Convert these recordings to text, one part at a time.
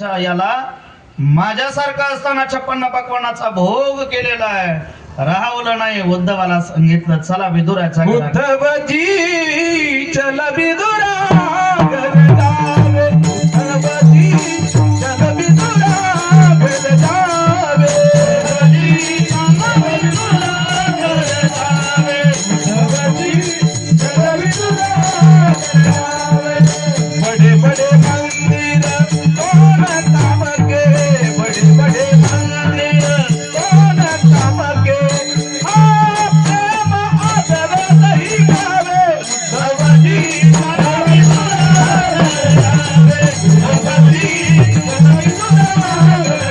याला माझ्यासारखा असताना 56 पक्वानाचा भोग केलेला आहे, राहवलं नाही. उद्धवाला सांगितलं चला विदुराच्या उद्धवजी चला विदुरा घर जावे, उद्धवजी चला विदुरा घर जावे, उद्धवजी चला विदुरा घर जावे, उद्धवजी चला विदुरा घर जावे. बड़े बड़े मंदिर कौन काम के, बड़े बड़े मंदिर कौन काम के, प्रेम आदर नहीं गावे, उद्धवजी चला विदुरा घर जावे, उद्धवजी चला विदुरा घर जावे.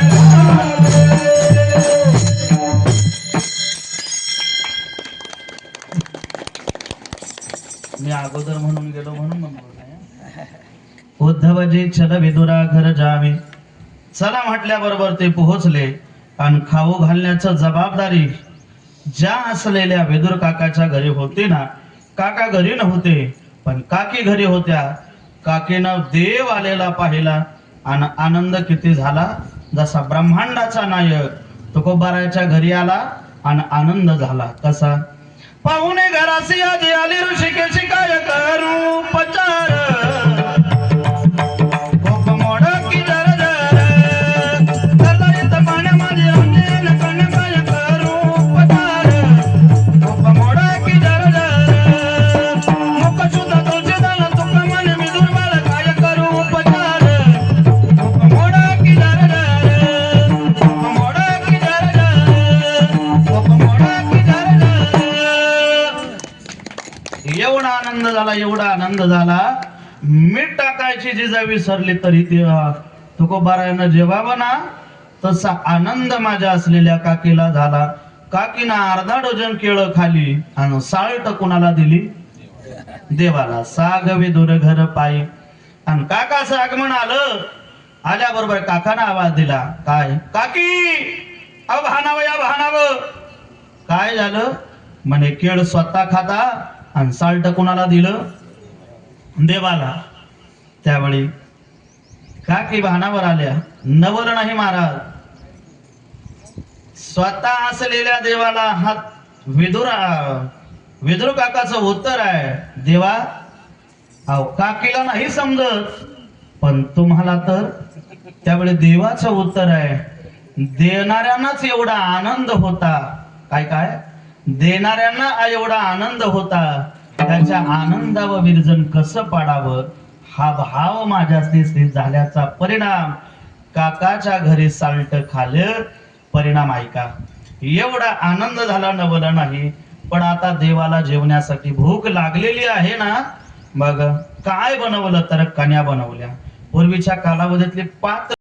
मी अगोदर म्हणून गेलो म्हणून म्हणतो. उद्धवजी चल विदुरा घर जावे. चला म्हटल्याबरोबर ते पोहोचले आणि खाऊ घालण्याचं जबाबदारी ज्या असलेल्या विदुर काकाच्या घरी होती ना. काका घरी नव्हते पण काकी घरी होत्या. काकीनं देव आलेला पाहिला आणि आनंद किती झाला, जसा ब्रह्मांडाचा नायक तुकोबाराच्या घरी आला आणि आनंद झाला. कसा? पाहुणे घरासी आजी आली ऋषिकेशी काय करू पचार, एवढा आनंद झाला, एवढा आनंद झाला. मीठ टाकायची जिजा विसरली तरी ते तुकोबारायनं जेवावं ना. तसा आनंद माझ्या असलेल्या काकीला झाला. काकीनं अर्धा डझन केळं खाली आणि साल्ट कुणाला दिली? देवाला. साग विदुर घर पायी. आणि काकाचं आगमन आलं. आल्याबरोबर काकानं आवाज दिला. काय? काकी अहो भानावं या भानावं. काय झालं? म्हणे केळ स्वतः खाता आणि साल्ट कुणाला दिलं? देवाला. त्यावेळी काकी भानावर आल्या. नवल नाही महाराज, स्वतः असलेल्या देवाला हात विदुर काकाचं उत्तर आहे. देवा अहो काकीला नाही समजत पण तुम्हाला तर. त्यावेळी देवाचं उत्तर आहे. देणाऱ्यांनाच एवढा आनंद होता. काय काय? देणाऱ्यांना एवढा आनंद होता, त्याच्या आनंदावर विरजन कसं पाडावं हा भाव माझ्या स्थित झाल्याचा परिणाम काकाच्या घरी साल्ट खाल्लं. परिणाम ऐका. एवढा आनंद झाला नवला नाही. पण आता देवाला जेवण्यासाठी भूक लागलेली आहे ना. मग काय बनवलं तर कन्या बनवल्या. पूर्वीच्या कालावधीतले पात्र